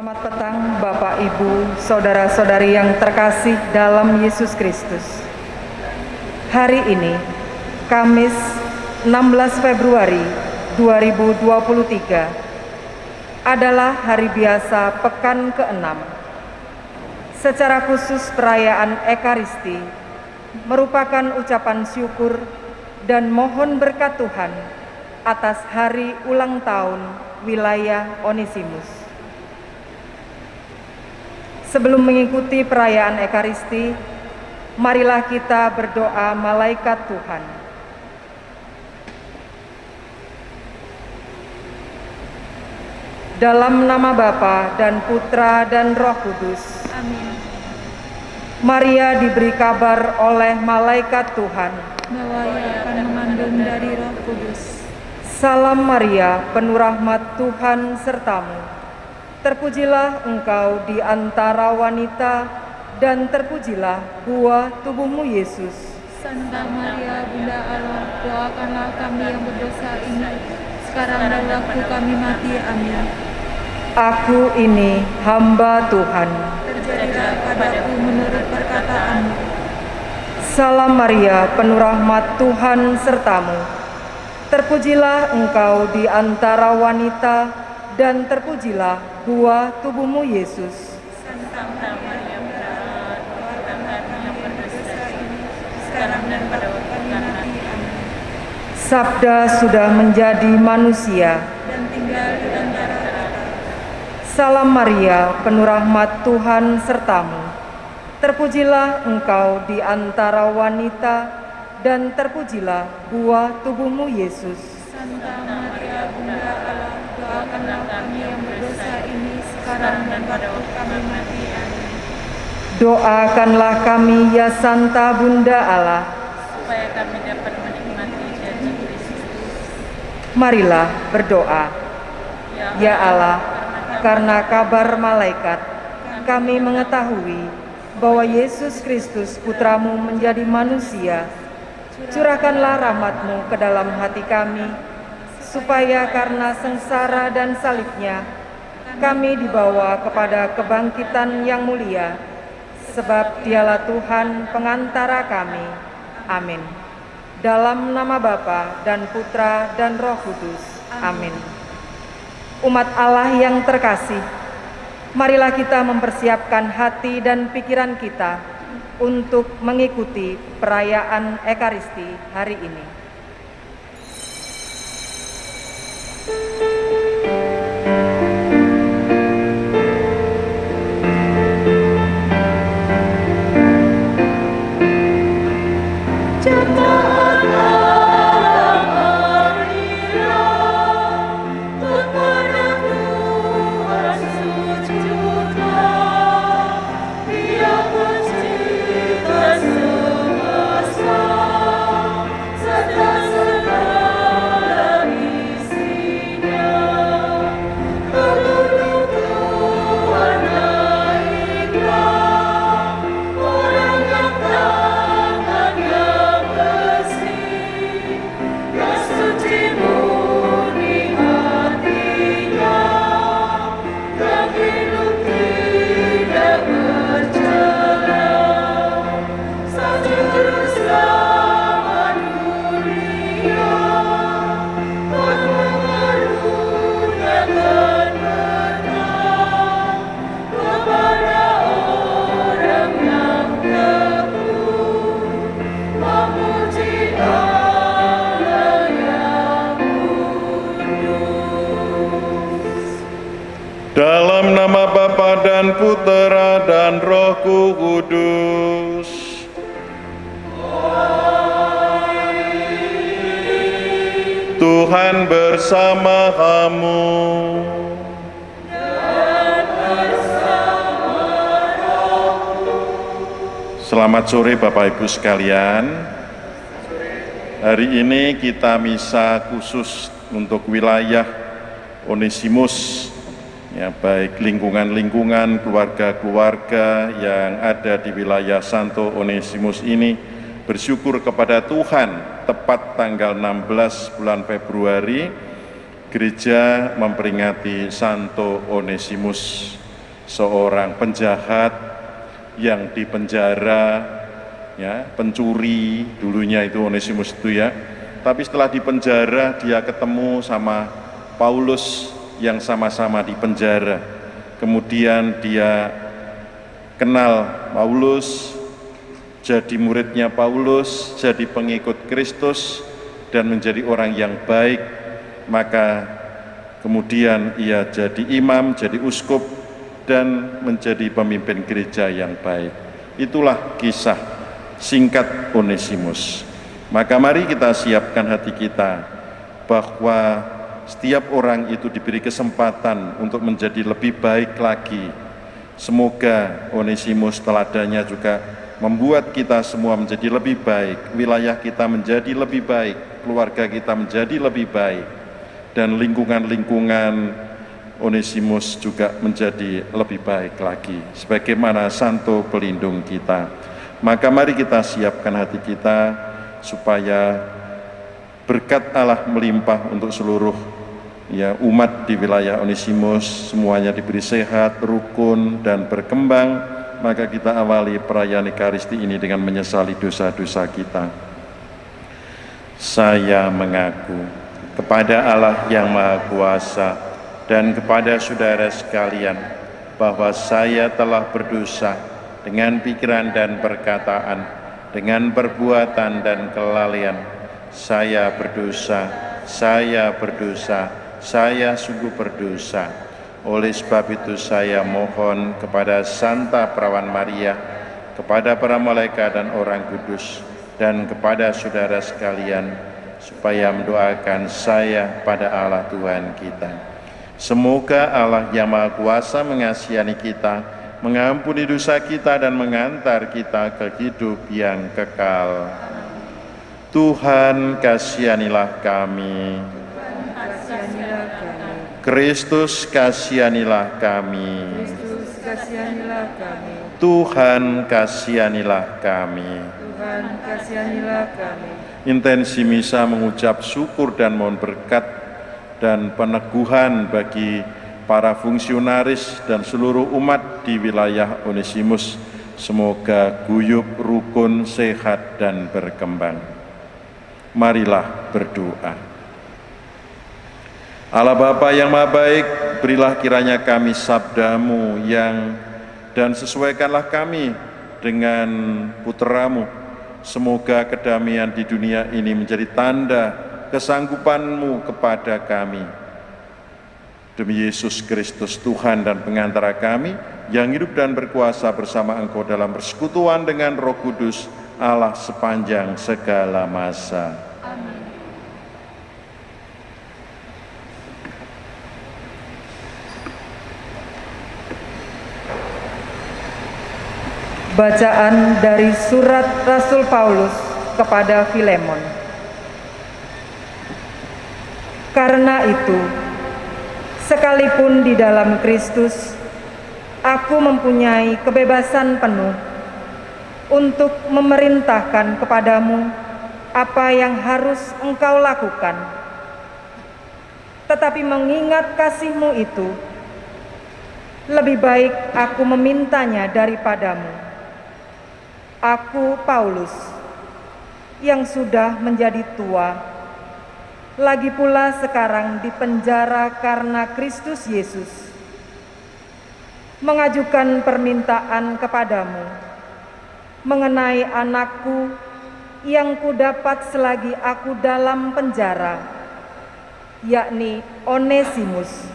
Selamat petang Bapak, Ibu, Saudara-saudari yang terkasih dalam Yesus Kristus. Hari ini, Kamis 16 Februari 2023, adalah hari biasa pekan ke-6. Secara khusus perayaan Ekaristi merupakan ucapan syukur dan mohon berkat Tuhan atas hari ulang tahun wilayah Onesimus. Sebelum mengikuti perayaan Ekaristi, marilah kita berdoa malaikat Tuhan. Dalam nama Bapa dan Putra dan Roh Kudus. Amin. Maria diberi kabar oleh malaikat Tuhan Bahwa ia akan mengandung dari Roh Kudus. Salam Maria, penuh rahmat Tuhan sertamu. Terpujilah engkau di antara wanita, dan terpujilah buah tubuhmu Yesus. Santa Maria, Bunda Allah, doakanlah kami yang berdosa ini, sekarang dan waktu kami mati. Amin. Aku ini hamba Tuhan. Terjadilah padaku menurut perkataanmu. Salam Maria, penuh rahmat Tuhan sertamu. Terpujilah engkau di antara wanita, dan terpujilah buah tubuhmu Yesus. Santa Maria, Bunda Allah, doakanlah kami yang berdosa ini, sekarang dan pada waktu kami mati. Amin. Sabda sudah menjadi manusia. Dan tinggal di antara kita. Salam Maria, penuh rahmat Tuhan sertamu. Terpujilah engkau di antara wanita, dan terpujilah buah tubuhmu Yesus. Santa Maria, Bunda Allah, doakanlah kami yang berdosa ini, sekarang dan pada waktu kami mati. Amin. Doakanlah kami ya Santa Bunda Allah. Supaya kami dapat menikmati janji Kristus. Marilah berdoa. Ya Allah, karena kabar malaikat, kami mengetahui bahwa Yesus Kristus Putramu menjadi manusia. Curahkanlah rahmat-Mu ke dalam hati kami, supaya karena sengsara dan salibnya, kami dibawa kepada kebangkitan yang mulia, sebab Dialah Tuhan pengantara kami. Amin. Dalam nama Bapa dan Putra dan Roh Kudus. Amin. Umat Allah yang terkasih, marilah kita mempersiapkan hati dan pikiran kita untuk mengikuti perayaan Ekaristi hari ini. Dalam nama Bapa dan Putra dan Roh Kudus. Tuhan bersama kamu. Selamat sore Bapak Ibu sekalian. Hari ini kita misa khusus untuk wilayah Onesimus. Ya, baik lingkungan-lingkungan, keluarga-keluarga yang ada di wilayah Santo Onesimus ini bersyukur kepada Tuhan. Tepat tanggal 16 bulan Februari, gereja memperingati Santo Onesimus. seorang penjahat yang dipenjara, ya, pencuri dulunya itu Onesimus itu ya. Tapi setelah dipenjara dia ketemu sama Paulus yang sama-sama dipenjara. Kemudian dia kenal Paulus, jadi muridnya Paulus, jadi pengikut Kristus dan menjadi orang yang baik. Maka kemudian ia jadi imam, jadi uskup dan menjadi pemimpin gereja yang baik. Itulah kisah singkat Onesimus. Maka mari kita siapkan hati kita bahwa setiap orang itu diberi kesempatan untuk menjadi lebih baik lagi. Semoga Onesimus teladannya juga membuat kita semua menjadi lebih baik, wilayah kita menjadi lebih baik, keluarga kita menjadi lebih baik, dan lingkungan-lingkungan Onesimus juga menjadi lebih baik lagi, sebagaimana Santo pelindung kita. Maka mari kita siapkan hati kita supaya berkat Allah melimpah untuk seluruh umat di wilayah Onesimus, semuanya diberi sehat, rukun, dan berkembang. Maka kita awali perayaan Ekaristi ini dengan menyesali dosa-dosa kita. Saya mengaku kepada Allah yang Maha Kuasa dan kepada saudara sekalian bahwa saya telah berdosa dengan pikiran dan perkataan, dengan perbuatan dan kelalaian. Saya berdosa, saya sungguh berdosa. Oleh sebab itu saya mohon kepada Santa Perawan Maria, kepada para malaikat dan orang kudus, dan kepada saudara sekalian, supaya mendoakan saya pada Allah Tuhan kita. Semoga Allah yang Maha Kuasa mengasihani kita, mengampuni dosa kita dan mengantar kita ke hidup yang kekal. Tuhan kasihanilah kami. Kasihanilah kami. Kristus kasihanilah kami. Kristus kasihanilah kami. Tuhan kasihanilah kami. Tuhan kasihanilah kami. Intensi misa mengucap syukur dan mohon berkat dan peneguhan bagi para fungsionaris dan seluruh umat di wilayah Onesimus. Semoga guyup, rukun, sehat, dan berkembang. Marilah berdoa. Allah Bapa yang Maha Baik, berilah kiranya kami sabda-Mu dan sesuaikanlah kami dengan putra-Mu. Semoga kedamaian di dunia ini menjadi tanda kesanggupan-Mu kepada kami. Demi Yesus Kristus Tuhan dan pengantara kami, yang hidup dan berkuasa bersama Engkau dalam persekutuan dengan Roh Kudus, Allah sepanjang segala masa. Amin. Bacaan dari surat Rasul Paulus kepada Filemon. Karena itu, sekalipun di dalam Kristus, aku mempunyai kebebasan penuh untuk memerintahkan kepadamu apa yang harus engkau lakukan. Tetapi mengingat kasih-Mu itu, lebih baik aku memintanya daripadamu. Aku, Paulus, yang sudah menjadi tua, lagi pula sekarang dipenjara karena Kristus Yesus, mengajukan permintaan kepadamu mengenai anakku yang kudapat selagi aku dalam penjara, yakni Onesimus.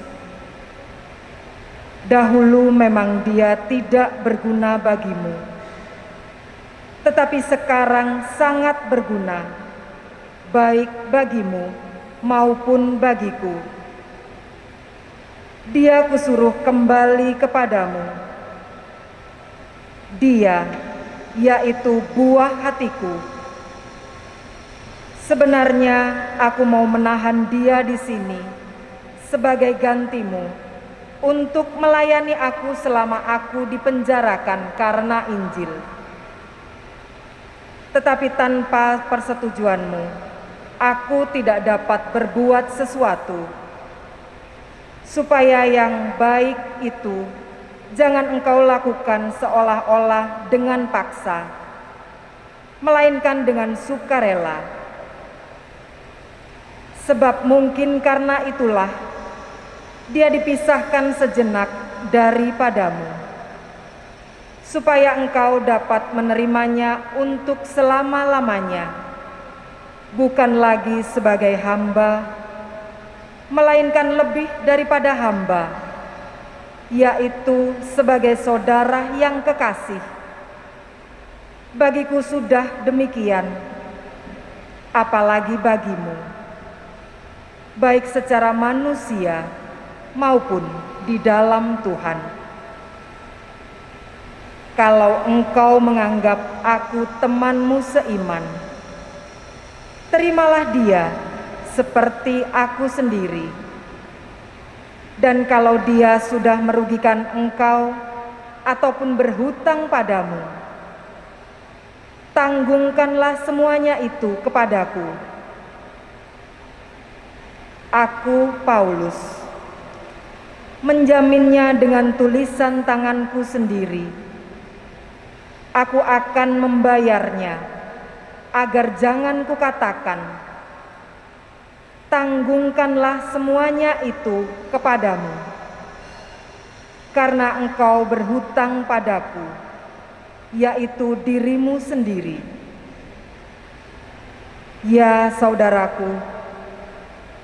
Dahulu memang dia tidak berguna bagimu, tetapi sekarang sangat berguna, baik bagimu maupun bagiku. Dia kusuruh kembali kepadamu. Dia, yaitu buah hatiku. Sebenarnya aku mau menahan dia di sini sebagai gantimu untuk melayani aku selama aku dipenjarakan karena Injil. Tetapi tanpa persetujuanmu, aku tidak dapat berbuat sesuatu, supaya yang baik itu jangan engkau lakukan seolah-olah dengan paksa, melainkan dengan sukarela. Sebab mungkin karena itulah dia dipisahkan sejenak daripadamu, supaya engkau dapat menerimanya untuk selama-lamanya, bukan lagi sebagai hamba, melainkan lebih daripada hamba, yaitu sebagai saudara yang kekasih. Bagiku sudah demikian, apalagi bagimu, baik secara manusia maupun di dalam Tuhan. Kalau engkau menganggap aku temanmu seiman, terimalah dia seperti aku sendiri. Dan kalau dia sudah merugikan engkau ataupun berhutang padamu, tanggungkanlah semuanya itu kepadaku. Aku, Paulus, menjaminnya dengan tulisan tanganku sendiri. Aku akan membayarnya, agar jangan kukatakan, tanggungkanlah semuanya itu kepadamu, karena engkau berhutang padaku, yaitu dirimu sendiri. Ya saudaraku,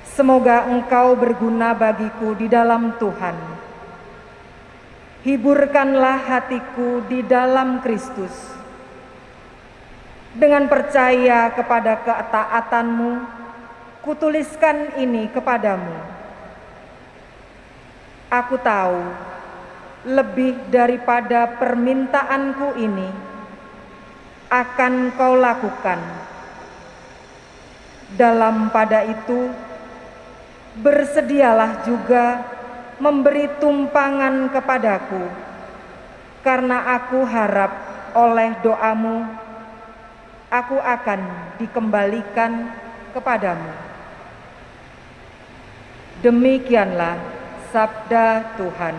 semoga engkau berguna bagiku di dalam Tuhan. Hiburkanlah hatiku di dalam Kristus. Dengan percaya kepada ketaatanmu, kutuliskan ini kepadamu. Aku tahu lebih daripada permintaanku ini akan kau lakukan. Dalam pada itu, bersedialah juga memberi tumpangan kepadaku, karena aku harap oleh doamu, aku akan dikembalikan kepadamu. Demikianlah sabda Tuhan.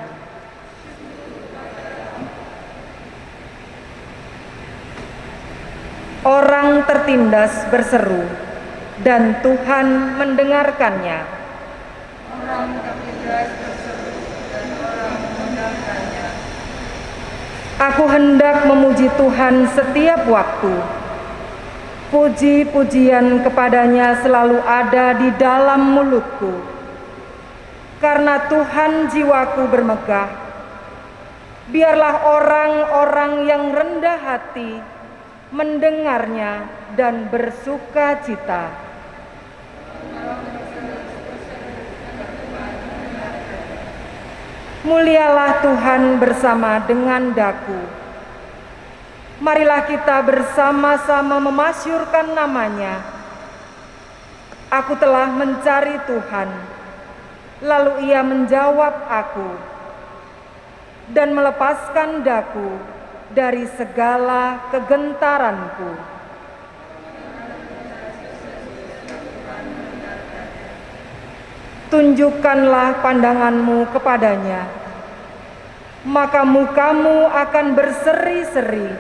Orang tertindas berseru, dan Tuhan mendengarkannya. Orang tertindas berseru dan orang mendengarkannya. Aku hendak memuji Tuhan setiap waktu. Puji-pujian kepadanya selalu ada di dalam mulutku. Karena Tuhan jiwaku bermegah. Biarlah orang-orang yang rendah hati mendengarnya dan bersuka cita. Mulialah Tuhan bersama dengan daku. Marilah kita bersama-sama memasyurkan namanya. Aku telah mencari Tuhan, lalu ia menjawab aku dan melepaskan daku dari segala kegentaranku. Tunjukkanlah pandanganmu kepadanya, maka mukamu akan berseri-seri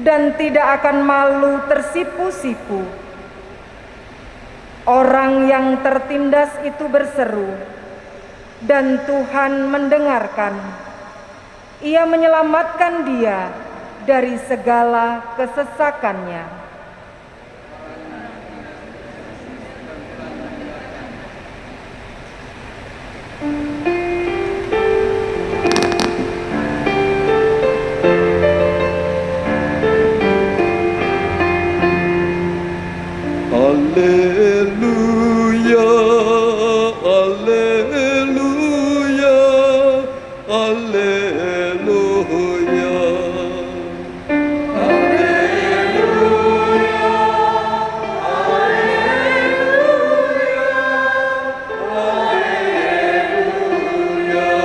dan tidak akan malu tersipu-sipu. Orang yang tertindas itu berseru, dan Tuhan mendengarkan. Ia menyelamatkan dia dari segala kesesakannya. Alleluia, alleluia, alleluia. Alleluia, alleluia, alleluia.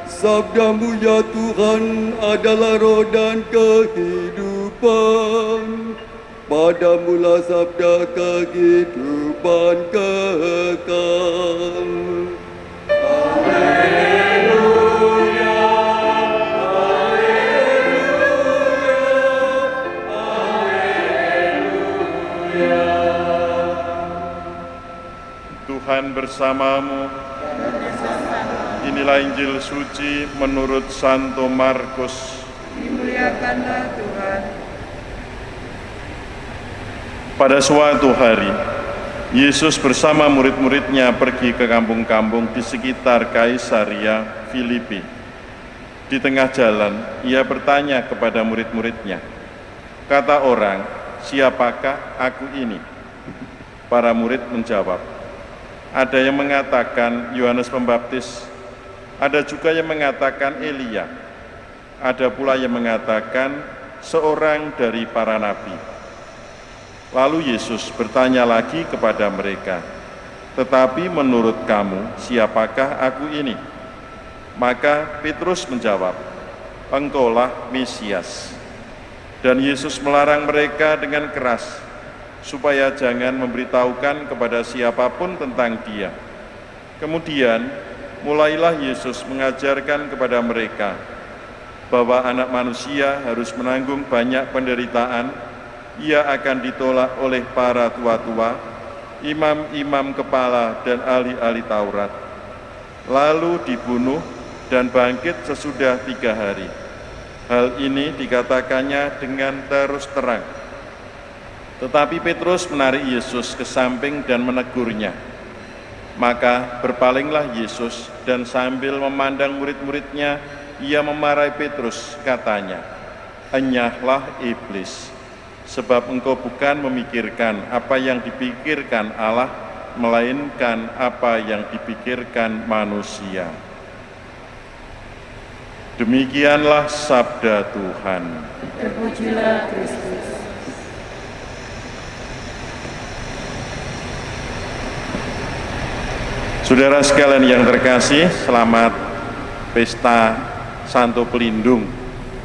Sabdamu ya Tuhan adalah roh dan kehidupan. Padamulah sabda kehidupan kekal. Alleluia. Tuhan bersamamu. Inilah Injil suci menurut Santo Markus. Dimuliakanlah Tuhan. Pada suatu hari, Yesus bersama murid-muridnya pergi ke kampung-kampung di sekitar Kaisaria Filipi. Di tengah jalan, ia bertanya kepada murid-muridnya, "Kata orang, siapakah aku ini?" Para murid menjawab, "Ada yang mengatakan Yohanes Pembaptis, ada juga yang mengatakan Elia, ada pula yang mengatakan seorang dari para nabi." Lalu Yesus bertanya lagi kepada mereka, "Tetapi menurut kamu, siapakah aku ini?" Maka Petrus menjawab, "Engkaulah Mesias." Dan Yesus melarang mereka dengan keras, supaya jangan memberitahukan kepada siapapun tentang Dia. Kemudian, mulailah Yesus mengajarkan kepada mereka bahwa Anak Manusia harus menanggung banyak penderitaan. Ia akan ditolak oleh para tua-tua, imam-imam kepala dan ahli-ahli Taurat, lalu dibunuh dan bangkit sesudah 3 hari. Hal ini dikatakannya dengan terus terang. Tetapi Petrus menarik Yesus ke samping dan menegurnya. Maka berpalinglah Yesus dan sambil memandang murid-muridnya, ia memarahi Petrus, katanya, "Enyahlah iblis, sebab engkau bukan memikirkan apa yang dipikirkan Allah, melainkan apa yang dipikirkan manusia." Demikianlah sabda Tuhan. Terpujilah Kristus. Saudara sekalian yang terkasih, selamat pesta Santo Pelindung,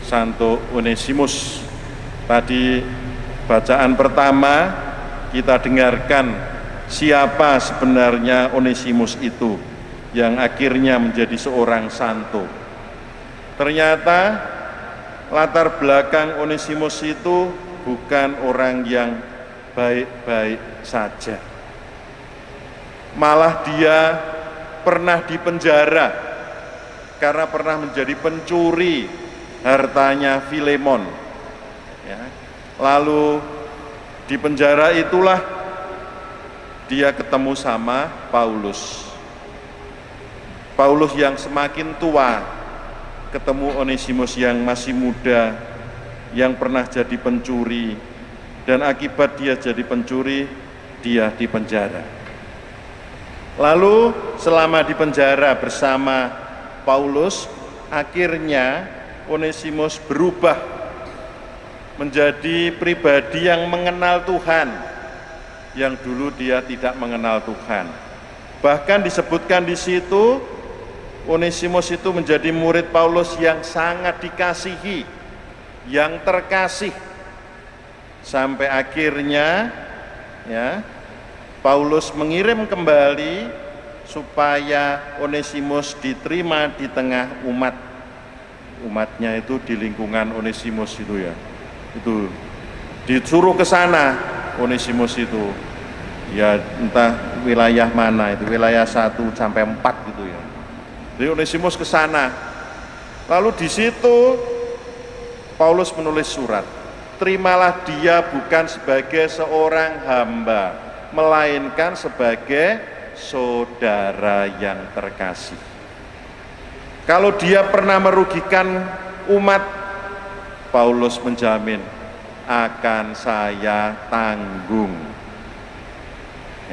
Santo Onesimus. Tadi bacaan pertama kita dengarkan siapa sebenarnya Onesimus itu yang akhirnya menjadi seorang santo. Ternyata latar belakang Onesimus itu bukan orang yang baik-baik saja. Malah dia pernah dipenjara karena pernah menjadi pencuri hartanya Filemon. Ya. Lalu di penjara itulah dia ketemu sama Paulus. Paulus yang semakin tua ketemu Onesimus yang masih muda, yang pernah jadi pencuri, dan akibat dia jadi pencuri, dia dipenjara. Lalu selama di penjara bersama Paulus, akhirnya Onesimus berubah menjadi pribadi yang mengenal Tuhan, yang dulu dia tidak mengenal Tuhan. Bahkan disebutkan di situ, Onesimus itu menjadi murid Paulus yang sangat dikasihi, yang terkasih, sampai akhirnya ya Paulus mengirim kembali supaya Onesimus diterima di tengah umatnya itu di lingkungan Onesimus itu ya, itu disuruh ke sana Onesimus itu ya, entah wilayah mana itu, wilayah 1 sampai 4 gitu ya. Jadi Onesimus ke sana. Lalu di situ Paulus menulis surat, "Terimalah dia bukan sebagai seorang hamba, melainkan sebagai saudara yang terkasih. Kalau dia pernah merugikan umat, Paulus menjamin akan saya tanggung."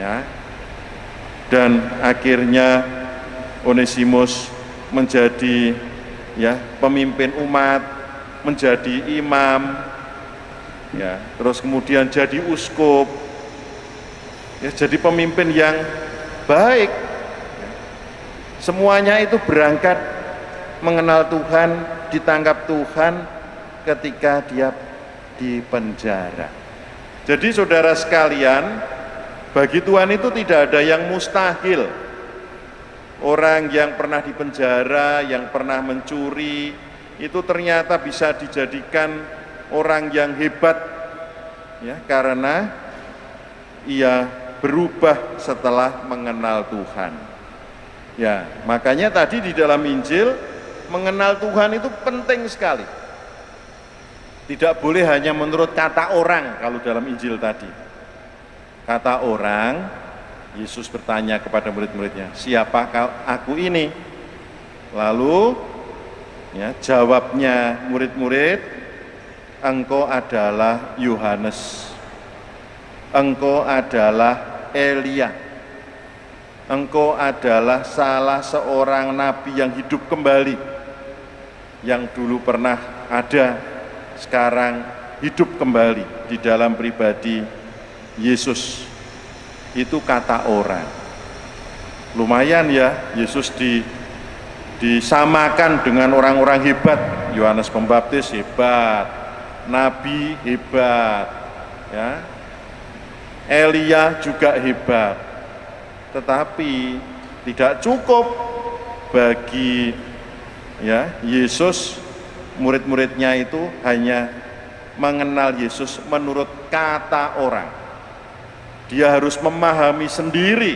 Ya. Dan akhirnya Onesimus menjadi ya pemimpin umat, menjadi imam, ya, terus kemudian jadi uskup, ya, jadi pemimpin yang baik. Semuanya itu berangkat mengenal Tuhan, ditangkap Tuhan ketika dia di penjara. Jadi saudara sekalian, bagi Tuhan itu tidak ada yang mustahil. Orang yang pernah dipenjara, yang pernah mencuri, itu ternyata bisa dijadikan orang yang hebat, ya, karena ia berubah setelah mengenal Tuhan. Ya, makanya tadi di dalam Injil mengenal Tuhan itu penting sekali. Tidak boleh hanya menurut kata orang kalau dalam Injil tadi. Kata orang, Yesus bertanya kepada murid-muridnya, "Siapakah aku ini?" Lalu ya, jawabnya murid-murid, "Engkau adalah Yohanes. Engkau adalah Elia. Engkau adalah salah seorang nabi yang hidup kembali, yang dulu pernah ada, sekarang hidup kembali di dalam pribadi Yesus." Itu kata orang. Lumayan ya, Yesus disamakan dengan orang-orang hebat. Yohanes Pembaptis hebat, nabi hebat, ya. Elia juga hebat. Tetapi tidak cukup bagi ya Yesus, murid-muridnya itu hanya mengenal Yesus menurut kata orang. Dia harus memahami sendiri,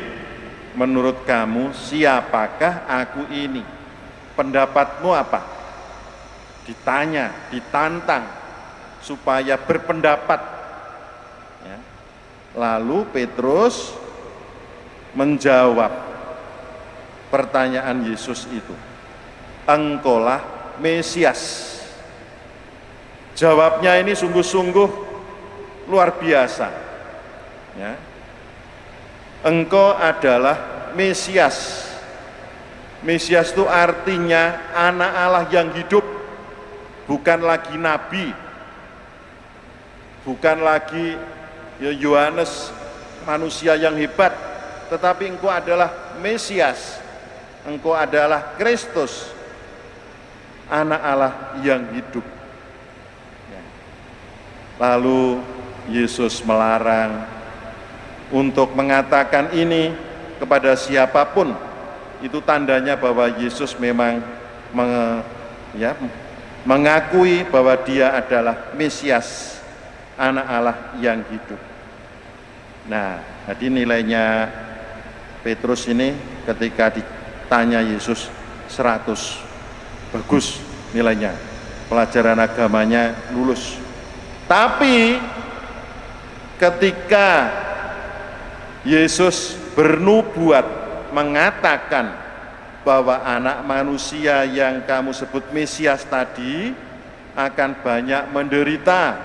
menurut kamu siapakah aku ini? Pendapatmu apa? Ditanya, ditantang supaya berpendapat. Ya. Lalu Petrus menjawab pertanyaan Yesus itu, "Engkaulah Mesias." Jawabnya ini sungguh-sungguh luar biasa. Ya. Engkau adalah Mesias. Mesias itu artinya anak Allah yang hidup, bukan lagi nabi, bukan lagi Yohanes manusia yang hebat, tetapi engkau adalah Mesias, engkau adalah Kristus, anak Allah yang hidup. Lalu Yesus melarang untuk mengatakan ini kepada siapapun. Itu tandanya bahwa Yesus memang mengakui bahwa dia adalah Mesias, anak Allah yang hidup. Nah, jadi nilainya Petrus ini ketika ditanya Yesus 100, bagus nilainya, pelajaran agamanya lulus. Tapi ketika Yesus bernubuat mengatakan bahwa anak manusia yang kamu sebut Mesias tadi akan banyak menderita,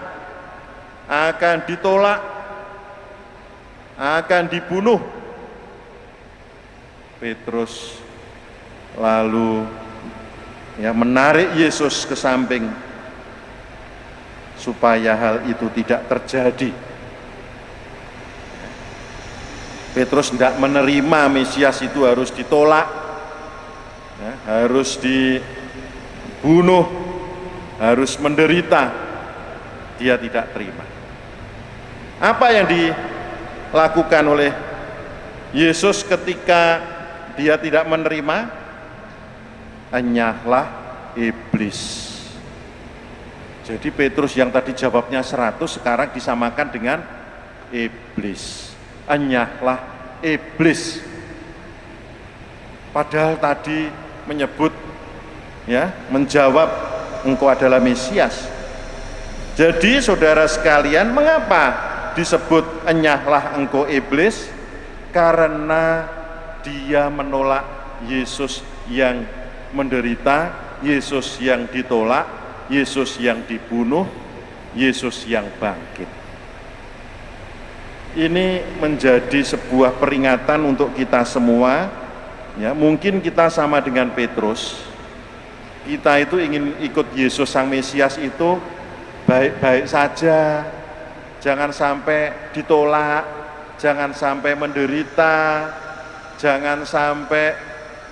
akan ditolak, akan dibunuh, Petrus lalu menarik Yesus ke samping supaya hal itu tidak terjadi. Petrus tidak menerima Mesias itu harus ditolak, ya, harus dibunuh, harus menderita. Dia tidak terima. Apa yang dilakukan oleh Yesus ketika dia tidak menerima? Enyahlah iblis. Jadi Petrus yang tadi jawabnya 100 sekarang disamakan dengan iblis. Enyahlah iblis. Padahal tadi menyebut menjawab engkau adalah Mesias. Jadi saudara sekalian, mengapa disebut enyahlah engkau iblis? Karena dia menolak Yesus yang menderita, Yesus yang ditolak, Yesus yang dibunuh, Yesus yang bangkit. Ini menjadi sebuah peringatan untuk kita semua. Ya, mungkin kita sama dengan Petrus. Kita itu ingin ikut Yesus sang Mesias itu baik-baik saja. Jangan sampai ditolak, jangan sampai menderita, jangan sampai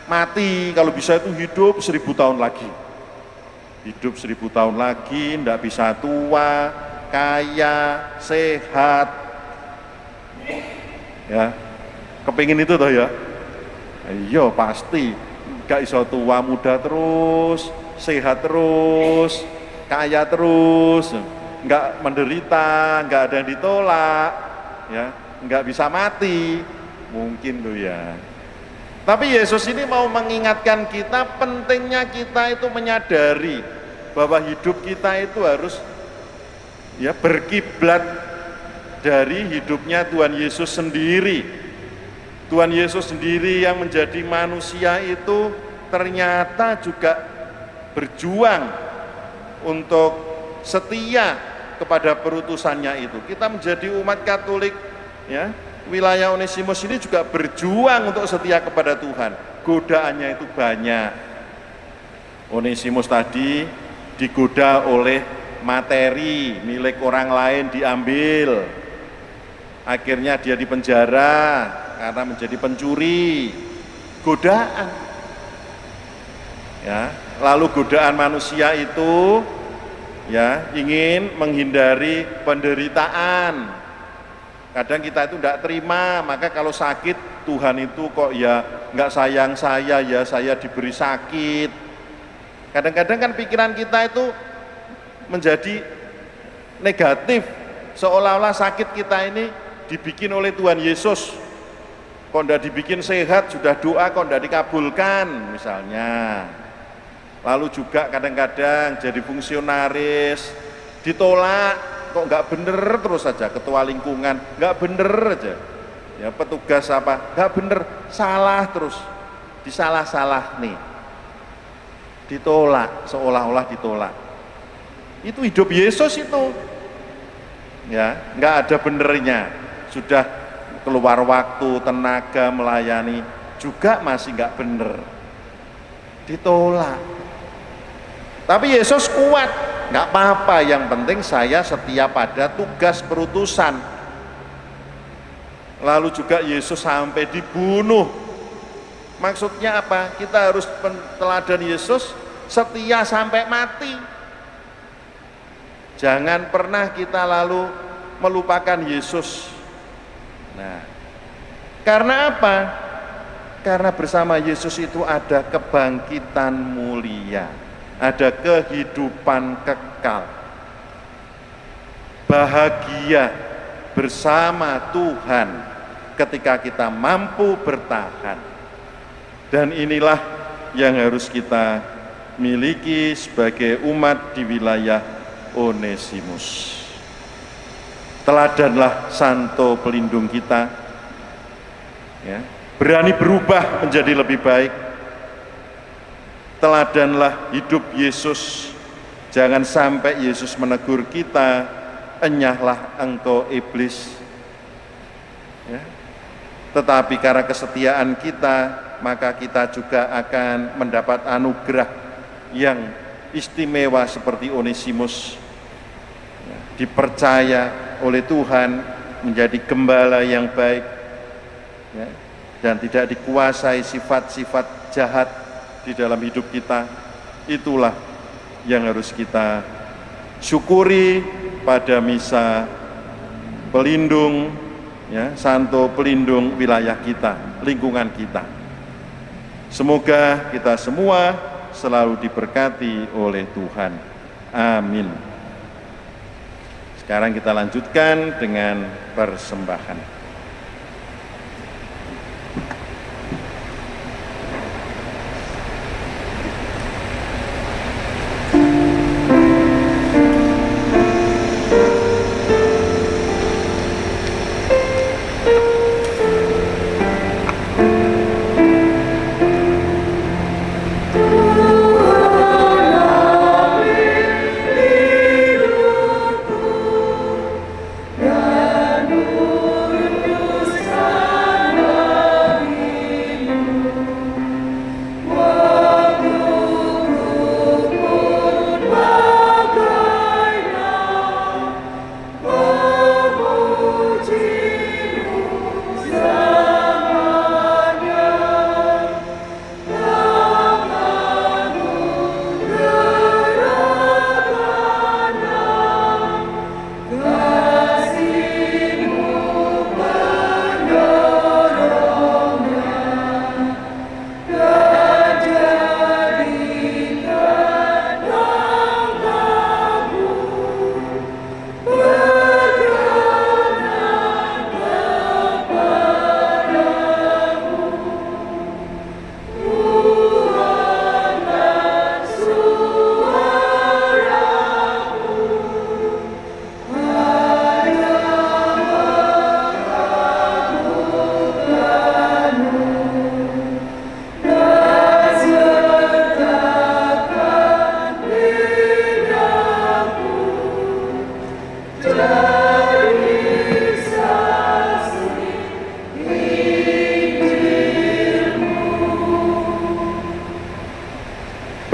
mati. Kalau bisa itu hidup 1000 tahun lagi. Hidup 1000 tahun lagi, tidak bisa tua, kaya, sehat. Ya, kepingin itu toh ya? Iya pasti, gak iso tua muda terus, sehat terus, kaya terus, nggak menderita, nggak ada yang ditolak, ya nggak bisa mati, mungkin tuh ya. Tapi Yesus ini mau mengingatkan kita pentingnya kita itu menyadari bahwa hidup kita itu harus ya berkiblat dari hidupnya Tuhan Yesus sendiri. Tuhan Yesus sendiri yang menjadi manusia itu ternyata juga berjuang untuk setia kepada perutusannya itu. Kita menjadi umat Katolik ya, wilayah Onesimus ini juga berjuang untuk setia kepada Tuhan. Godaannya itu banyak. Onesimus tadi digoda oleh materi milik orang lain diambil. Akhirnya dia dipenjara karena menjadi pencuri. Godaan. Ya, lalu godaan manusia itu ya ingin menghindari penderitaan. Kadang kita itu tidak terima, maka kalau sakit Tuhan itu kok ya nggak sayang saya, ya saya diberi sakit. Kadang-kadang kan pikiran kita itu menjadi negatif, seolah-olah sakit kita ini dibikin oleh Tuhan Yesus. Kok tidak dibikin sehat, sudah doa kok tidak dikabulkan misalnya. Lalu juga kadang-kadang jadi fungsionaris, ditolak, kok nggak bener terus saja, ketua lingkungan nggak bener aja, ya petugas apa nggak bener, salah terus, disalah-salah nih, ditolak, seolah-olah ditolak. Itu hidup Yesus itu, ya nggak ada benernya, sudah keluar waktu, tenaga melayani juga masih nggak bener, ditolak. Tapi Yesus kuat, nggak apa-apa, yang penting saya setia pada tugas perutusan. Lalu juga Yesus sampai dibunuh. Maksudnya apa? Kita harus teladan Yesus, setia sampai mati. Jangan pernah kita lalu melupakan Yesus. Nah, karena apa? Karena bersama Yesus itu ada kebangkitan mulia, ada kehidupan kekal, bahagia bersama Tuhan ketika kita mampu bertahan. Dan inilah yang harus kita miliki sebagai umat di wilayah Onesimus. Teladanlah Santo pelindung kita, ya, berani berubah menjadi lebih baik. Teladanlah hidup Yesus, jangan sampai Yesus menegur kita, enyahlah engkau iblis, ya. Tetapi karena kesetiaan kita, maka kita juga akan mendapat anugerah yang istimewa seperti Onesimus, ya, dipercaya oleh Tuhan menjadi gembala yang baik, ya, dan tidak dikuasai sifat-sifat jahat di dalam hidup kita. Itulah yang harus kita syukuri pada misa pelindung, ya, Santo pelindung wilayah kita, lingkungan kita. Semoga kita semua selalu diberkati oleh Tuhan. Amin. Sekarang kita lanjutkan dengan persembahan. Dan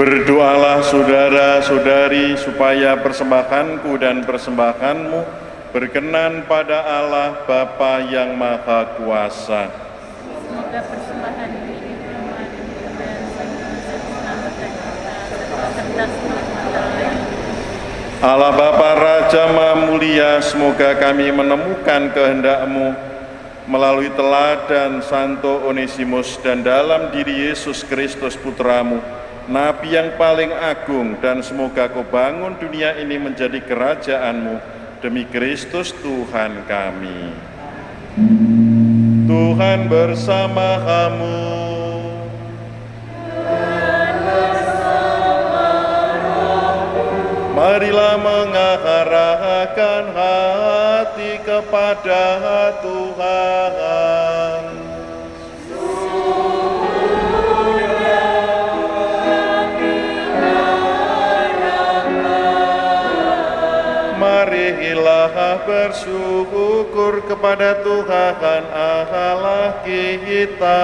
Berdoalah saudara-saudari supaya persembahanku dan persembahanmu berkenan pada Allah Bapa yang Maha Kuasa. Semoga persembahan ini kemarin dan selamatkan kita serta selamanya. Allah Bapa Raja Maha Mulia, semoga kami menemukan kehendak-Mu melalui teladan Santo Onesimus dan dalam diri Yesus Kristus Putra-Mu, Nabi yang paling agung, dan semoga Kau bangun dunia ini menjadi kerajaan-Mu demi Kristus Tuhan kami. Tuhan bersama kamu. Marilah mengarahkan hati kepada Tuhan. Marilah bersyukur kepada Tuhan Allah kita.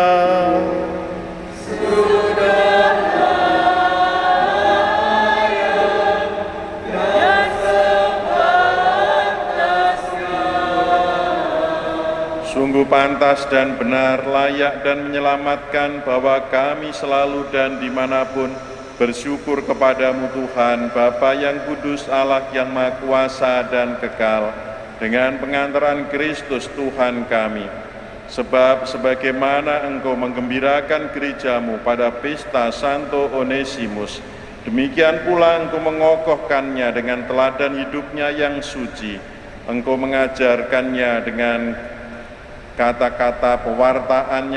Sungguh pantas dan benar, layak dan menyelamatkan bahwa kami selalu dan dimanapun bersyukur kepadamu Tuhan, Bapa yang kudus, Allah yang Maha Kuasa dan kekal, dengan pengantaran Kristus Tuhan kami. Sebab sebagaimana Engkau menggembirakan gerejamu pada pesta Santo Onesimus, demikian pula Engkau mengokohkannya dengan teladan hidupnya yang suci. Engkau mengajarkannya dengan kata-kata pewartaan,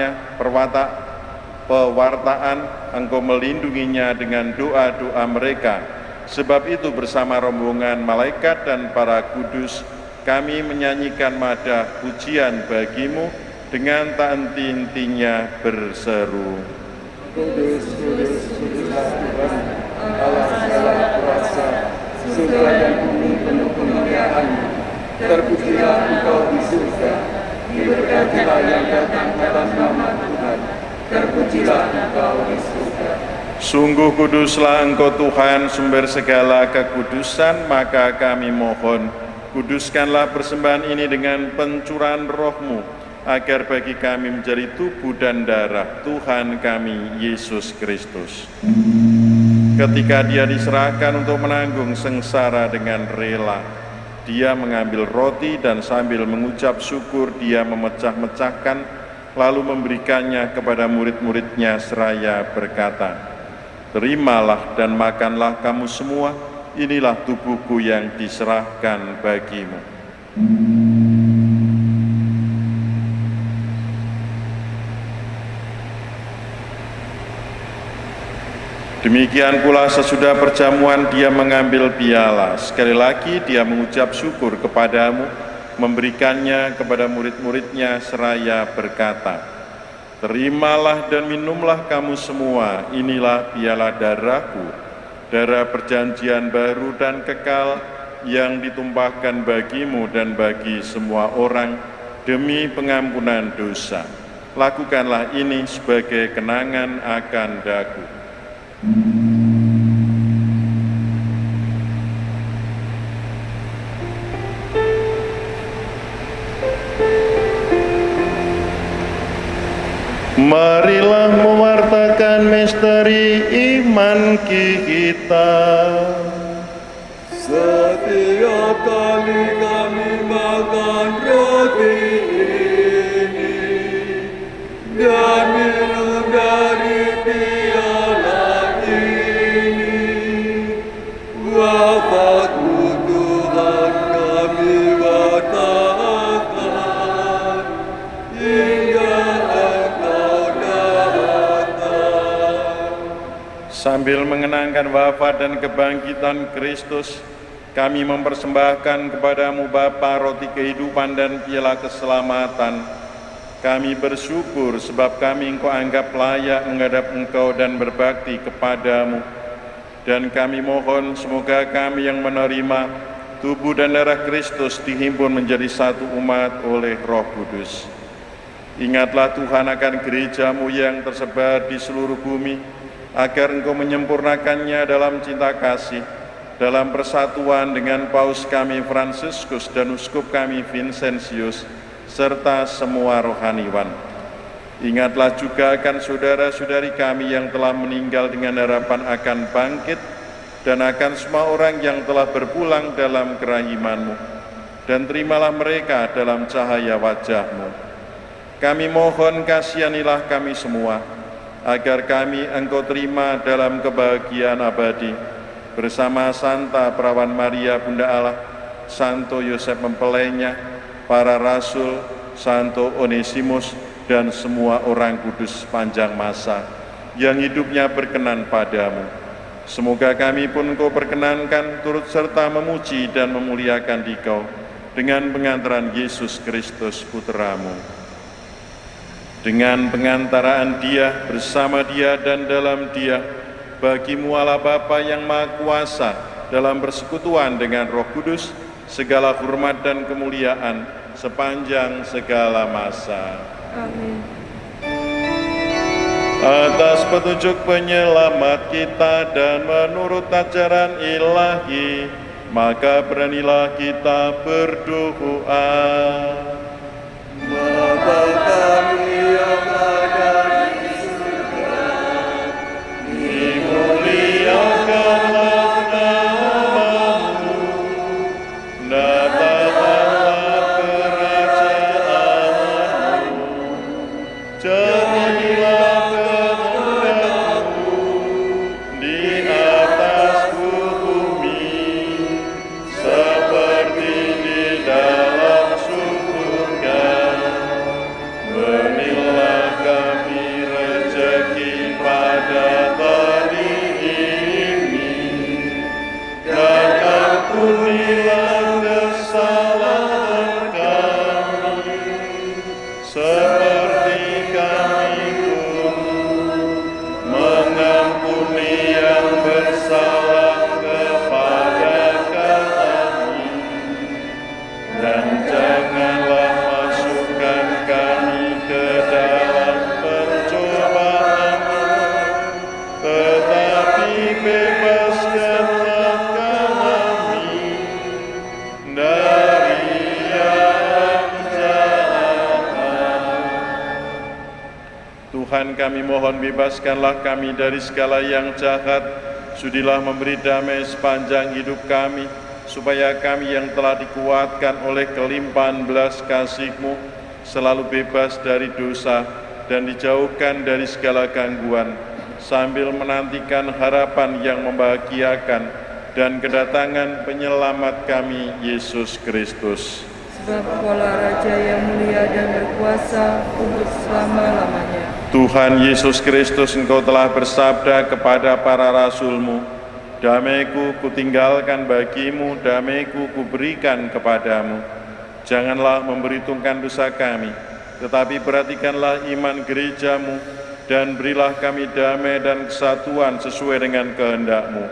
Engkau melindunginya dengan doa-doa mereka. Sebab itu bersama rombongan malaikat dan para kudus, kami menyanyikan madah pujian bagimu dengan tak henti-hentinya berseru. Kudus, kudus, kuduslah Tuhan, Allah segala kuasa, surga dan bumi penuh kemuliaan-Mu. Terpujilah Engkau di surga, diberkatilah yang datang dalam nama Tuhan. Terpujilah Engkau di surga. Sungguh kuduslah Engkau Tuhan, sumber segala kekudusan, maka kami mohon, kuduskanlah persembahan ini dengan pencurahan Roh-Mu, agar bagi kami menjadi tubuh dan darah Tuhan kami, Yesus Kristus. Ketika Dia diserahkan untuk menanggung sengsara dengan rela, Dia mengambil roti dan sambil mengucap syukur, Dia memecah-mecahkan, lalu memberikannya kepada murid-muridnya seraya berkata, "Terimalah dan makanlah kamu semua, inilah tubuhku yang diserahkan bagimu." Demikian pula sesudah perjamuan Dia mengambil piala. Sekali lagi Dia mengucap syukur kepadamu, memberikannya kepada murid-muridnya seraya berkata, "Terimalah dan minumlah kamu semua, inilah piala darahku, darah perjanjian baru dan kekal yang ditumpahkan bagimu dan bagi semua orang demi pengampunan dosa. Lakukanlah ini sebagai kenangan akan daku." Marilah mewartakan misteri iman kita. Setiap kali kami makan roti ini dan minum dari piala ini, wafat-Mu Tuhan kami wartakan hingga Engkau datang. Sambil mengenangkan wafat dan kebangkitan Kristus, kami mempersembahkan kepadamu Bapa roti kehidupan dan piala keselamatan. Kami bersyukur sebab kami Engkau anggap layak menghadap Engkau dan berbakti kepadamu. Dan kami mohon semoga kami yang menerima tubuh dan darah Kristus dihimpun menjadi satu umat oleh Roh Kudus. Ingatlah Tuhan akan gereja-Mu yang tersebar di seluruh bumi, agar Engkau menyempurnakannya dalam cinta kasih, dalam persatuan dengan Paus kami Fransiskus dan Uskup kami Vincentius, serta semua rohaniwan. Ingatlah juga akan saudara-saudari kami yang telah meninggal dengan harapan akan bangkit, dan akan semua orang yang telah berpulang dalam kerahiman-Mu, dan terimalah mereka dalam cahaya wajah-Mu. Kami mohon kasihanilah kami semua, agar kami Engkau terima dalam kebahagiaan abadi, bersama Santa Perawan Maria Bunda Allah, Santo Yosef mempelainya, para rasul, Santo Onesimus, dan semua orang kudus sepanjang masa yang hidupnya berkenan padamu. Semoga kami pun Engkau perkenankan turut serta memuji dan memuliakan Dikau dengan pengantaran Yesus Kristus Putra-Mu. Dengan pengantaraan Dia, bersama Dia, dan dalam Dia, bagi-Mu Allah Bapa yang Maha Kuasa, dalam persekutuan dengan Roh Kudus, segala hormat dan kemuliaan sepanjang segala masa. Amin. Atas petunjuk penyelamat kita dan menurut ajaran ilahi, maka beranilah kita berdoa. Bapa kami yang ada di surga, dimuliakanlah nama-Mu, datanglah kerajaan-Mu, jadilah kehendak-Mu di atas bumi seperti di dalam surga. Berilah kami rezeki pada hari ini, dan ampunilah kesalahan kami, seperti kami pun mengampuni yang bersalah kepada kami. Dan janganlah masukkan kami ke dalam pencobaan, tetapi bebaskanlah kami dari yang jahat. Tuhan, kami mohon bebaskanlah kami dari segala yang jahat. Sudilah memberi damai sepanjang hidup kami, supaya kami yang telah dikuatkan oleh kelimpahan belas kasih-Mu selalu bebas dari dosa dan dijauhkan dari segala gangguan, sambil menantikan harapan yang membahagiakan dan kedatangan penyelamat kami, Yesus Kristus. Sebab Engkaulah Raja yang mulia dan berkuasa untuk selama-lamanya. Tuhan Yesus Kristus, Engkau telah bersabda kepada para rasul-Mu, damai-Ku kutinggalkan bagimu, damai-Ku kuberikan kepadamu. Janganlah memperhitungkan dosa kami, tetapi perhatikanlah iman gereja-Mu, dan berilah kami damai dan kesatuan sesuai dengan kehendak-Mu.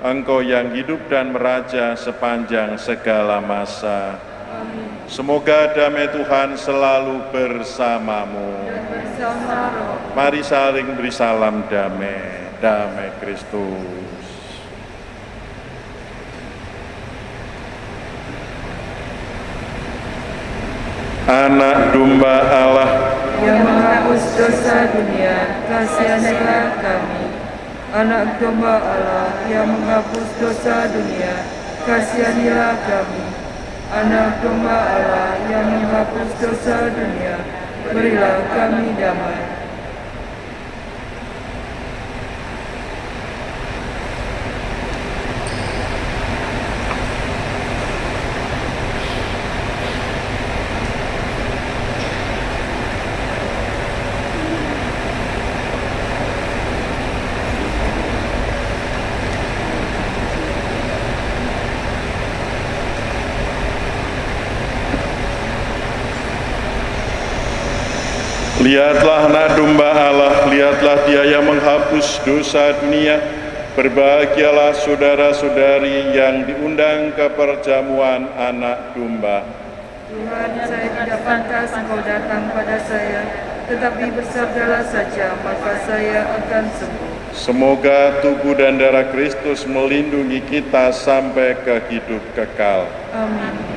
Engkau yang hidup dan meraja sepanjang segala masa. Amin. Semoga damai Tuhan selalu bersamamu. Dan bersama roh. Mari saling beri salam damai, damai Kristus. Anak domba Allah Yang menghapus dosa dunia, kasihanilah kami. Anak domba Allah yang menghapus dosa dunia, kasihanilah kami. Anak domba Allah yang menghapus dosa dunia, berilah kami damai. Lihatlah anak domba Allah, lihatlah Dia yang menghapus dosa dunia. Berbahagialah saudara-saudari yang diundang ke perjamuan anak domba. Tuhan, saya tidak pantas Engkau datang pada saya, tetapi bersabdalah saja, maka saya akan sembuh. Semoga tubuh dan darah Kristus melindungi kita sampai ke hidup kekal. Amin.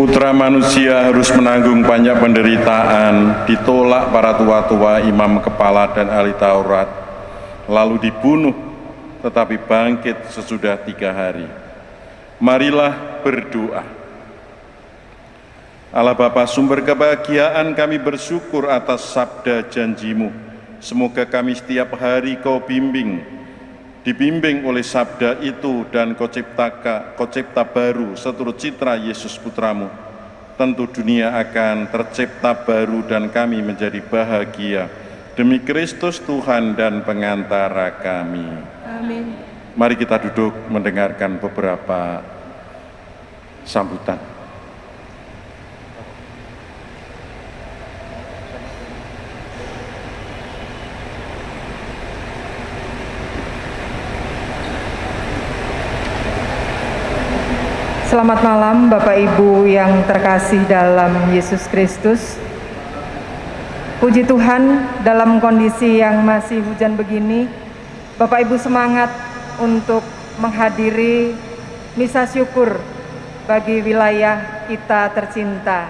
Putra manusia harus menanggung banyak penderitaan, ditolak para tua-tua, imam kepala dan ahli Taurat, lalu dibunuh, tetapi bangkit sesudah 3 hari. Marilah berdoa. Allah Bapa, sumber kebahagiaan, kami bersyukur atas sabda janji-Mu. Semoga kami setiap hari Kau dibimbing oleh sabda itu dan Kau cipta baru seturut citra Yesus Putramu. Tentu dunia akan tercipta baru dan kami menjadi bahagia. Demi Kristus Tuhan dan pengantara kami. Amin. Mari kita duduk mendengarkan beberapa sambutan. Selamat malam Bapak Ibu yang terkasih dalam Yesus Kristus. Puji Tuhan, dalam kondisi yang masih hujan begini, Bapak Ibu semangat untuk menghadiri misa syukur bagi wilayah kita tercinta.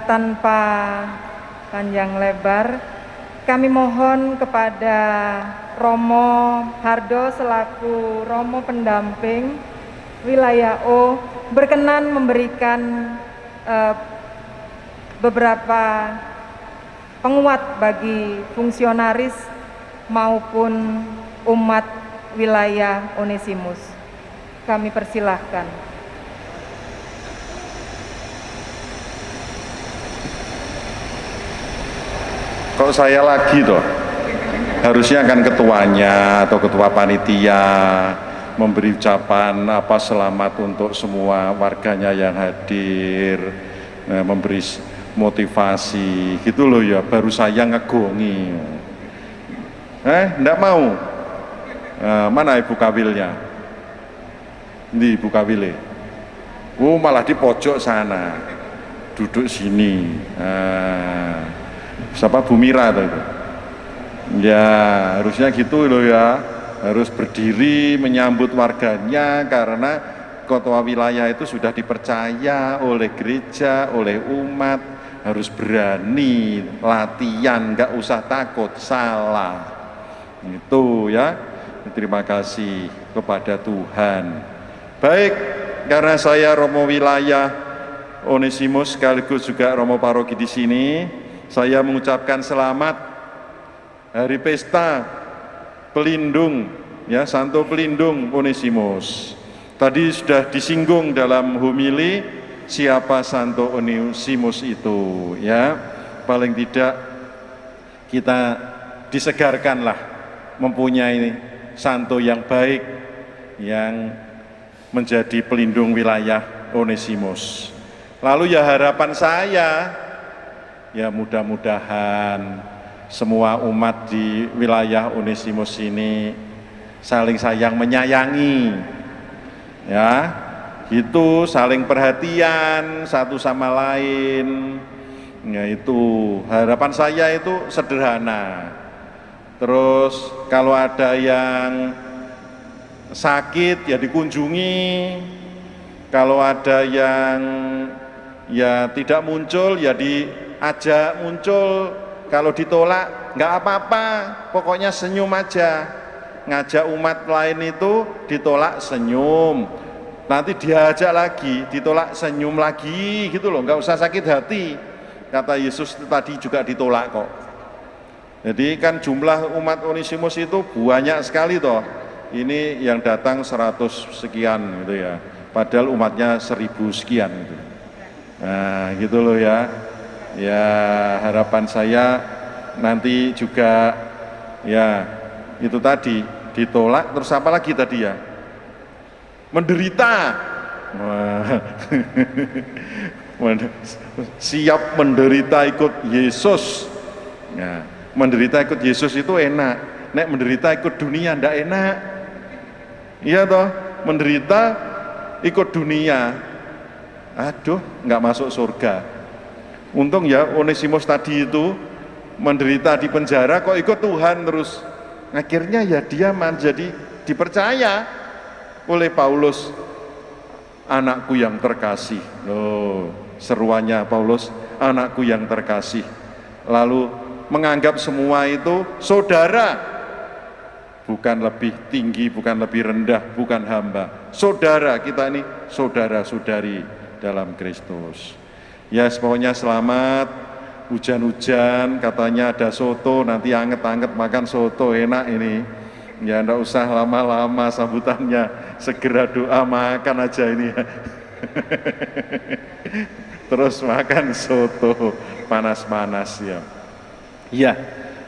Tanpa panjang lebar, kami mohon kepada Romo Hardo selaku Romo pendamping wilayah O berkenan memberikan beberapa penguat bagi fungsionaris maupun umat wilayah Onesimus. Kami persilahkan. Kok saya lagi toh? Harusnya kan ketuanya atau ketua panitia memberi ucapan selamat untuk semua warganya yang hadir, memberi motivasi gitu loh ya, baru saya ngegongi. Enggak mau? Mana Ibu Kawilnya? Ini Ibu Kawile. Malah di pojok sana, duduk sini. Siapa Bu Mira itu? Ya harusnya gitu loh ya, harus berdiri menyambut warganya karena ketua wilayah itu sudah dipercaya oleh gereja, oleh umat, harus berani latihan, nggak usah takut salah. Itu ya, terima kasih kepada Tuhan. Baik, karena saya Romo wilayah Onesimus sekaligus juga Romo paroki di sini, saya mengucapkan selamat Hari Pesta Pelindung ya, Santo Pelindung Onesimus. Tadi sudah disinggung dalam homili siapa Santo Onesimus itu ya. Paling tidak kita disegarkanlah mempunyai santo yang baik yang menjadi pelindung wilayah Onesimus. Lalu ya harapan saya ya mudah-mudahan semua umat di wilayah Onesimus ini saling sayang menyayangi ya, itu saling perhatian satu sama lain ya, itu harapan saya itu sederhana. Terus kalau ada yang sakit ya dikunjungi, kalau ada yang ya tidak muncul ya diajak muncul, kalau ditolak nggak apa-apa, pokoknya senyum aja. Ngajak umat lain itu ditolak senyum, nanti diajak lagi ditolak senyum lagi gitu loh, nggak usah sakit hati. Kata Yesus tadi juga ditolak kok. Jadi kan jumlah umat Onesimus itu banyak sekali toh. Ini yang datang 100 sekian gitu ya, padahal umatnya 1000 sekian gitu. Nah gitu loh ya. Ya harapan saya nanti juga ya itu tadi ditolak, terus apa lagi tadi ya, menderita. Siap menderita ikut Yesus. Nah, menderita ikut Yesus itu enak. Nek menderita ikut dunia ndak enak. Iya toh, menderita ikut dunia, aduh nggak masuk surga. Untung ya Onesimus tadi itu menderita di penjara kok ikut Tuhan terus. Akhirnya ya dia menjadi dipercaya oleh Paulus, anakku yang terkasih. Loh, seruannya Paulus, anakku yang terkasih. Lalu menganggap semua itu saudara, bukan lebih tinggi, bukan lebih rendah, bukan hamba. Saudara, kita ini saudara-saudari dalam Kristus. Ya, pokoknya selamat. Hujan-hujan, katanya ada soto, nanti anget-anget makan soto, enak ini. Ya, enggak usah lama-lama sambutannya, segera doa makan aja ini. Terus makan soto panas-panas ya. Iya,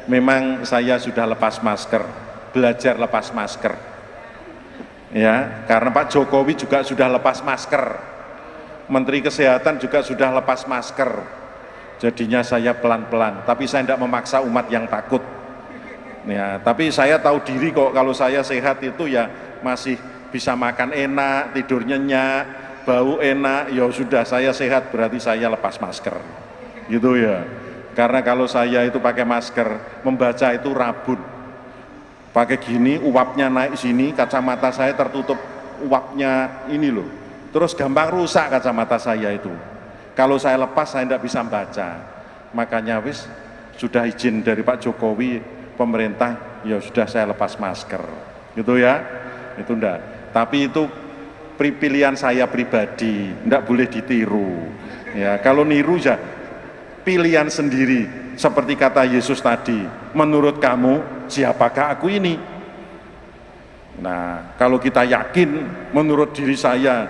memang saya sudah lepas masker, belajar lepas masker. Ya, karena Pak Jokowi juga sudah lepas masker. Menteri Kesehatan juga sudah lepas masker. Jadinya saya pelan-pelan, tapi saya tidak memaksa umat yang takut. Ya, tapi saya tahu diri kok, kalau saya sehat itu ya masih bisa makan enak, tidur nyenyak, bau enak, ya sudah saya sehat berarti saya lepas masker. Gitu ya. Karena kalau saya itu pakai masker, membaca itu rabun. Pakai gini, uapnya naik sini, kacamata saya tertutup uapnya ini loh. Terus gampang rusak kacamata saya itu. Kalau saya lepas saya tidak bisa baca. Makanya wis sudah izin dari Pak Jokowi, pemerintah, ya sudah saya lepas masker. Gitu ya. Itu enggak. Tapi itu pilihan saya pribadi, enggak boleh ditiru. Ya, kalau niru ya pilihan sendiri. Seperti kata Yesus tadi, menurut kamu siapakah aku ini? Nah, kalau kita yakin menurut diri saya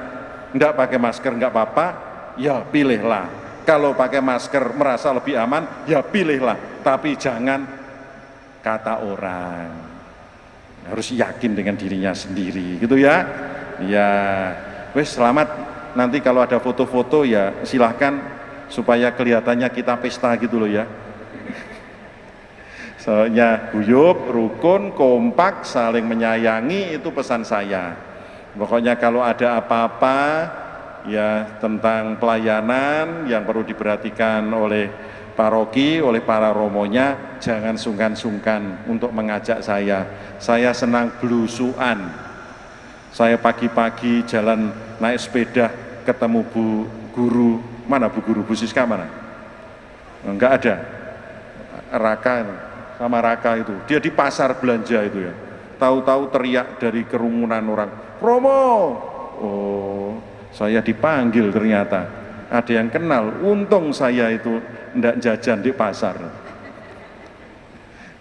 enggak pakai masker enggak apa-apa, ya pilihlah. Kalau pakai masker merasa lebih aman, ya pilihlah. Tapi jangan kata orang. Harus yakin dengan dirinya sendiri, gitu ya. Ya, wes selamat. Nanti kalau ada foto-foto ya silahkan supaya kelihatannya kita pesta gitu loh ya. Soalnya guyup, rukun, kompak, saling menyayangi, itu pesan saya. Pokoknya kalau ada apa-apa ya tentang pelayanan yang perlu diperhatikan oleh paroki, oleh para romonya, jangan sungkan-sungkan untuk mengajak saya. Saya senang belusuan. Saya pagi-pagi jalan naik sepeda ketemu Bu Guru, mana Bu Guru, Bu Siska mana? Enggak ada. Raka sama Raka itu, dia di pasar belanja itu ya. Tahu-tahu teriak dari kerumunan orang, Romo. Oh, saya dipanggil ternyata. Ada yang kenal, untung saya itu enggak jajan di pasar.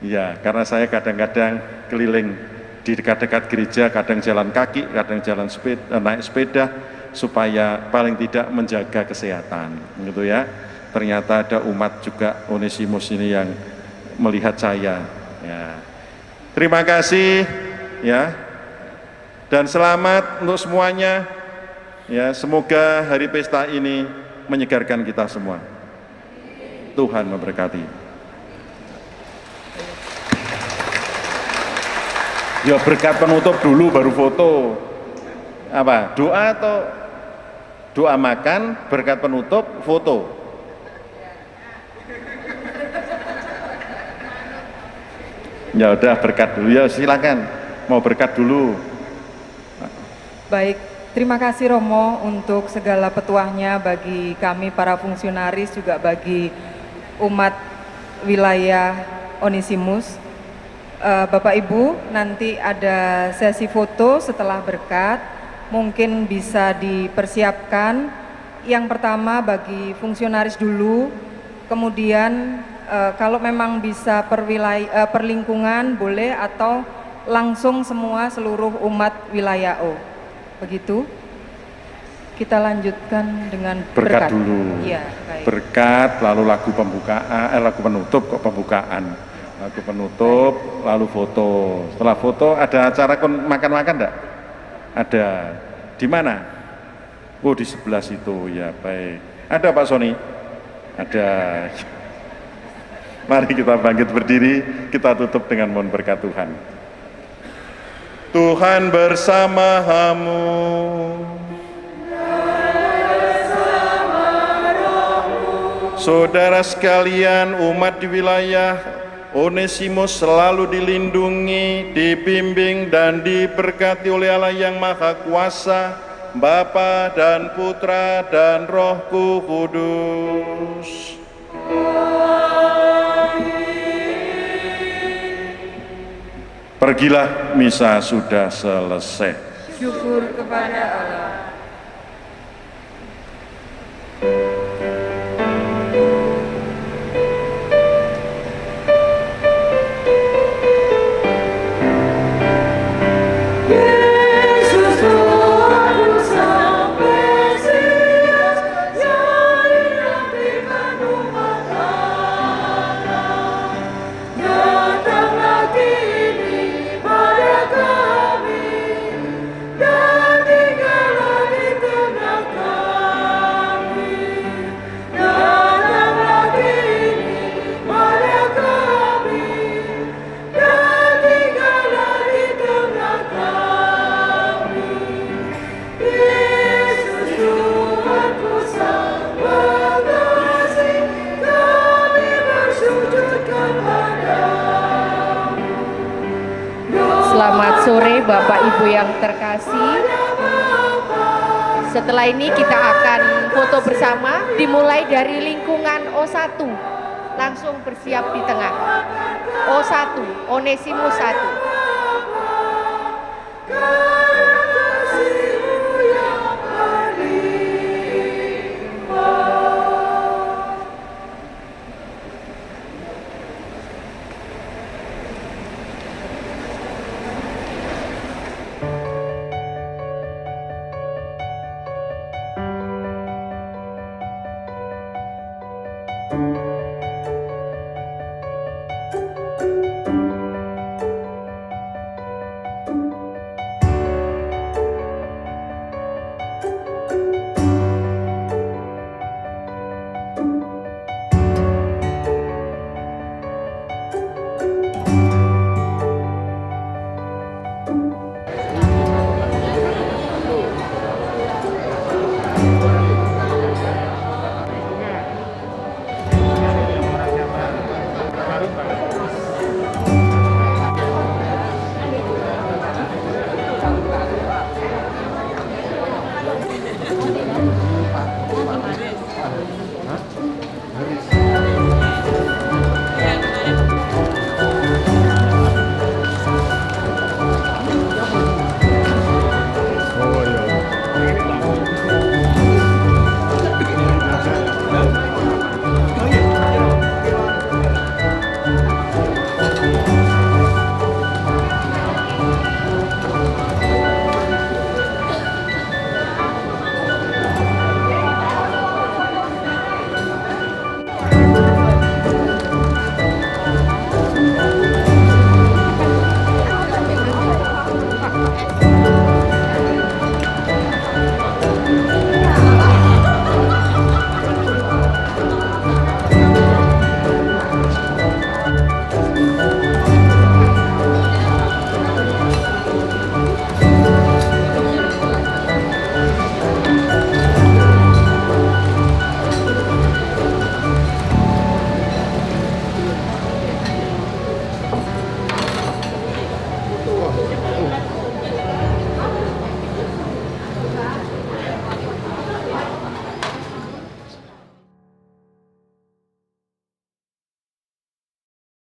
Ya, karena saya kadang-kadang keliling di dekat-dekat gereja, kadang jalan kaki, kadang jalan sepeda, naik sepeda, supaya paling tidak menjaga kesehatan, gitu ya. Ternyata ada umat juga Onesimus ini yang melihat saya. Ya. Terima kasih, ya, dan selamat untuk semuanya. Ya, semoga hari pesta ini menyegarkan kita semua. Tuhan memberkati. Ya berkat penutup dulu baru foto. Apa? Doa atau doa makan, berkat penutup, foto. Ya udah berkat dulu ya, silakan. Mau berkat dulu. Baik, terima kasih Romo untuk segala petuahnya bagi kami para fungsionaris, juga bagi umat wilayah Onesimus. Bapak Ibu, nanti ada sesi foto setelah berkat, mungkin bisa dipersiapkan. Yang pertama bagi fungsionaris dulu, kemudian kalau memang bisa per lingkungan boleh, atau langsung semua seluruh umat wilayah O. Begitu. Kita lanjutkan dengan berkat dulu. Ya, baik. Berkat, lalu lagu pembukaan, lagu penutup kok pembukaan. Lagu penutup, baik. Lalu foto. Setelah foto ada acara makan-makan enggak? Ada. Di mana? Oh, di sebelah situ. Ya, baik. Ada Pak Sony? Ada. Mari kita bangkit berdiri, kita tutup dengan mohon berkat Tuhan. Tuhan bersama-Mu. Saudara sekalian, umat di wilayah Onesimus selalu dilindungi, dibimbing dan diberkati oleh Allah yang Maha Kuasa, Bapa dan Putra dan Roh Kudus. Pergilah, misa sudah selesai. Syukur kepada Allah. Dan tinggallah Selamat sore Bapak Ibu yang terkasih. Setelah ini kita akan foto bersama dimulai dari lingkungan O1. Langsung bersiap di tengah. O1, Onesimus 1. Thank you.